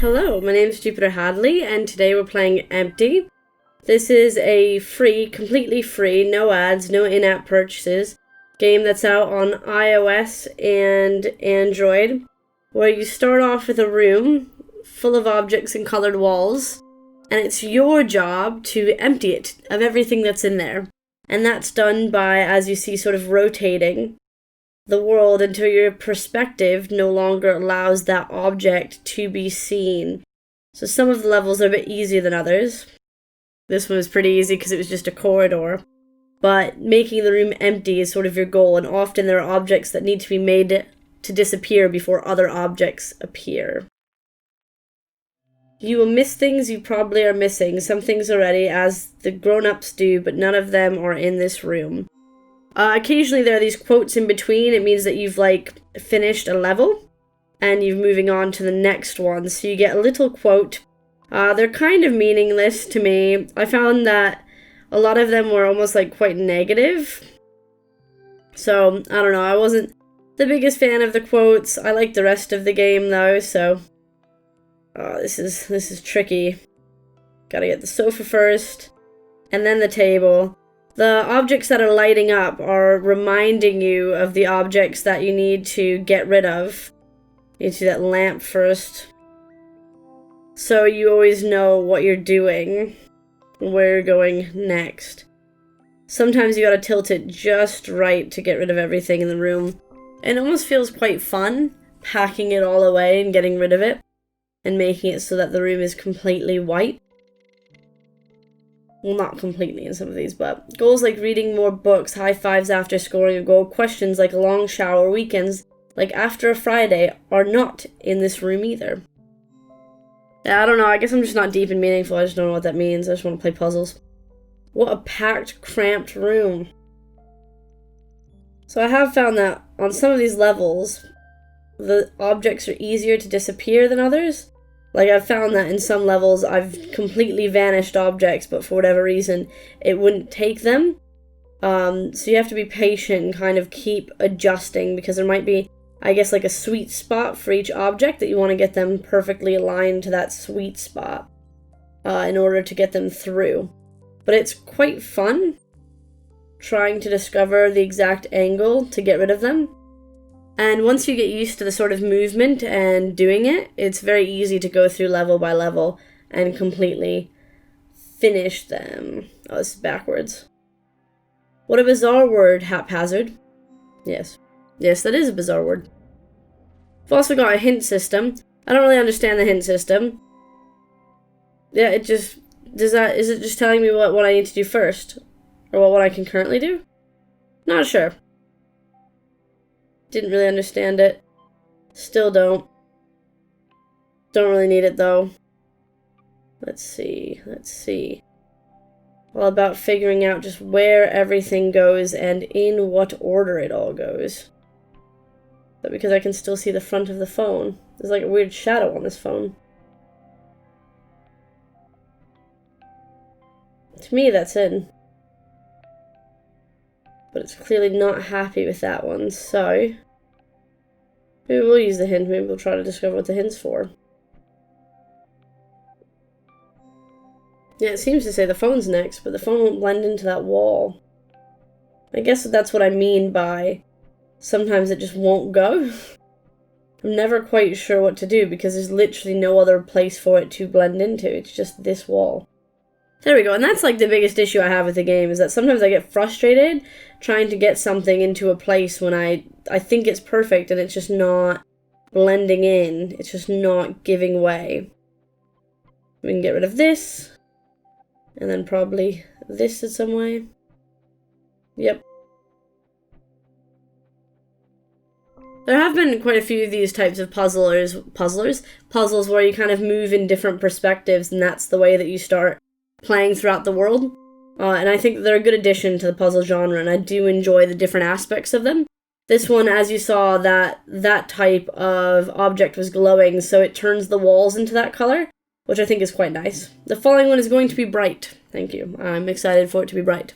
Hello, my name is Jupiter Hadley, and today we're playing Empty. This is a free, completely free, no ads, no in-app purchases game that's out on iOS and Android, where you start off with a room full of objects and colored walls, and it's your job to empty it of everything that's in there. And that's done by, as you see, sort of rotating the world until your perspective no longer allows that object to be seen. So some of the levels are a bit easier than others. This one was pretty easy because it was just a corridor. But making the room empty is sort of your goal, and often there are objects that need to be made to disappear before other objects appear. You will miss things you probably are missing, some things already, as the grown-ups do, but none of them are in this room. Occasionally there are these quotes in between. It means that you've finished a level and you're moving on to the next one. So you get a little quote. They're kind of meaningless to me. I found that a lot of them were almost quite negative. So I don't know. I wasn't the biggest fan of the quotes. I like the rest of the game though. So this is tricky. Gotta get the sofa first and then the table. The objects that are lighting up are reminding you of the objects that you need to get rid of. You need to do that lamp first. So you always know what you're doing, where you're going next. Sometimes you gotta tilt it just right to get rid of everything in the room. It almost feels quite fun, packing it all away and getting rid of it, and making it so that the room is completely white. Well, not completely in some of these, but goals like reading more books, high fives after scoring a goal, questions like a long shower, weekends like after a Friday are not in this room either. Yeah, I don't know, I guess I'm just not deep and meaningful, I just don't know what that means, I just want to play puzzles. What a packed, cramped room. So I have found that on some of these levels, the objects are easier to disappear than others. I've found that in some levels I've completely vanished objects, but for whatever reason it wouldn't take them. So you have to be patient and kind of keep adjusting, because there might be, I guess, a sweet spot for each object that you want to get them perfectly aligned to that sweet spot in order to get them through. But it's quite fun trying to discover the exact angle to get rid of them. And once you get used to the sort of movement and doing it, it's very easy to go through level by level and completely finish them. Oh, this is backwards. What a bizarre word, haphazard. Yes. Yes, that is a bizarre word. We've also got a hint system. I don't really understand the hint system. Yeah, it just... is it just telling me what I need to do first? Or what I can currently do? Not sure. Didn't really understand it. Still don't. Don't really need it though. Let's see. All about figuring out just where everything goes and in what order it all goes. But because I can still see the front of the phone. There's a weird shadow on this phone. To me, that's in. But it's clearly not happy with that one, so maybe we'll use the hint. Maybe we'll try to discover what the hint's for. Yeah, it seems to say the phone's next, but the phone won't blend into that wall. I guess that's what I mean by sometimes it just won't go. I'm never quite sure what to do because there's literally no other place for it to blend into. It's just this wall. There we go, and that's the biggest issue I have with the game, is that sometimes I get frustrated trying to get something into a place when I think it's perfect and it's just not blending in. It's just not giving way. We can get rid of this, and then probably this in some way. Yep. There have been quite a few of these types of puzzles where you kind of move in different perspectives, and that's the way that you start playing throughout the world, and I think they're a good addition to the puzzle genre, and I do enjoy the different aspects of them. This one, as you saw, that type of object was glowing, so it turns the walls into that color, which I think is quite nice. The following one is going to be bright. Thank you. I'm excited for it to be bright.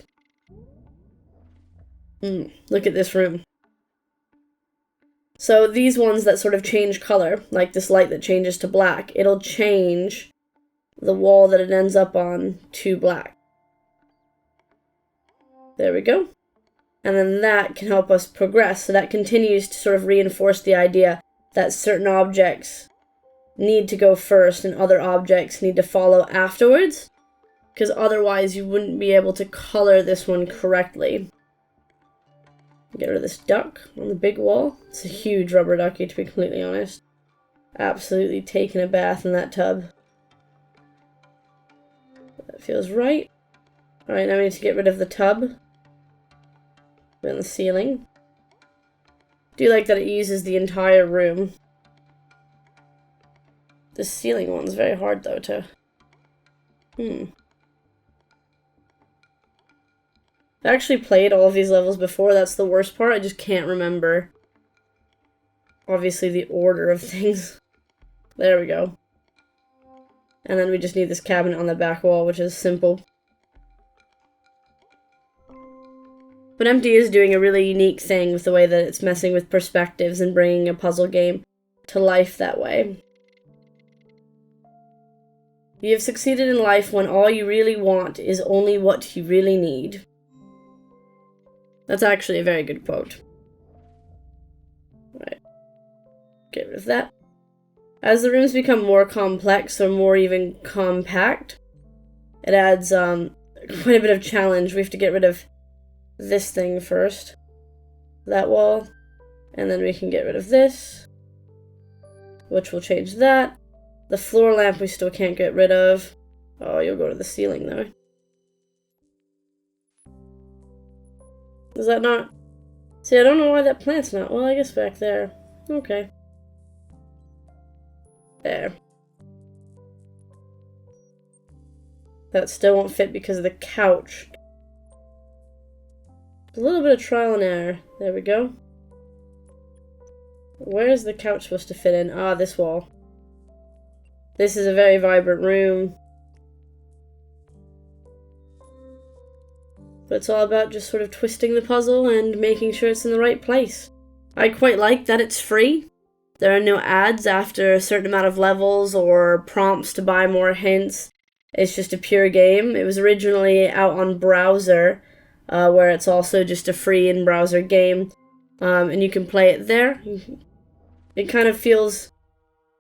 Look at this room. So these ones that sort of change color, like this light that changes to black, it'll change the wall that it ends up on to black. There we go. And then that can help us progress. So that continues to sort of reinforce the idea that certain objects need to go first and other objects need to follow afterwards. Because otherwise you wouldn't be able to color this one correctly. Get rid of this duck on the big wall. It's a huge rubber ducky, to be completely honest. Absolutely taking a bath in that tub. That feels right. Alright, now we need to get rid of the tub. On the ceiling. Do like that it uses the entire room. The ceiling one's very hard though to... I actually played all of these levels before, that's the worst part, I just can't remember, obviously, the order of things. There we go. And then we just need this cabinet on the back wall, which is simple. But Empty is doing a really unique thing with the way that it's messing with perspectives and bringing a puzzle game to life that way. You have succeeded in life when all you really want is only what you really need. That's actually a very good quote. Right. Get rid of that. As the rooms become more complex or more even compact, it adds quite a bit of challenge. We have to get rid of this thing first. That wall. And then we can get rid of this, which will change that. The floor lamp we still can't get rid of. Oh, you'll go to the ceiling though. Is that not... See, I don't know why that plant's not... Well, I guess back there. Okay. There. That still won't fit because of the couch. A little bit of trial and error. There we go. Where is the couch supposed to fit in? Ah, this wall. This is a very vibrant room. But it's all about just sort of twisting the puzzle and making sure it's in the right place. I quite like that it's free. There are no ads after a certain amount of levels or prompts to buy more hints. It's just a pure game. It was originally out on browser, where it's also just a free in-browser game. And you can play it there. It kind of feels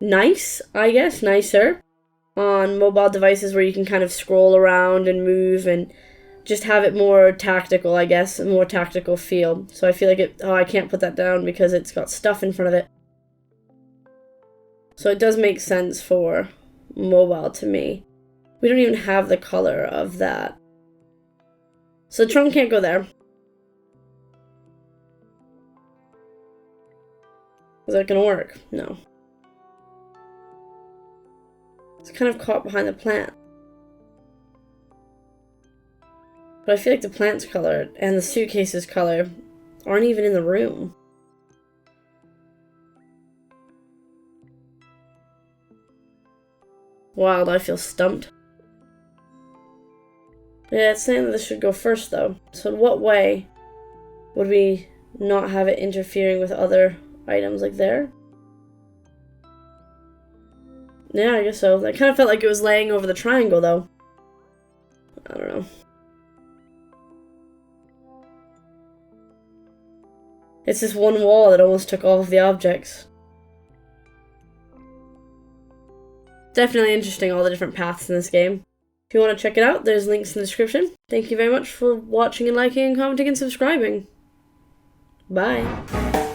nice, I guess, nicer on mobile devices where you can kind of scroll around and move and just have it more tactical, I guess, a more tactical feel. So I feel like it... Oh, I can't put that down because it's got stuff in front of it. So it does make sense for mobile to me. We don't even have the color of that. So the trunk can't go there. Is that gonna work? No. It's kind of caught behind the plant. But I feel like the plant's color and the suitcase's color aren't even in the room. Wild, I feel stumped. Yeah, it's saying that this should go first, though. So in what way would we not have it interfering with other items like there? Yeah, I guess so. I kind of felt like it was laying over the triangle, though. I don't know. It's this one wall that almost took all of the objects. Definitely interesting, all the different paths in this game. If you want to check it out, there's links in the description. Thank you very much for watching and liking and commenting and subscribing. Bye.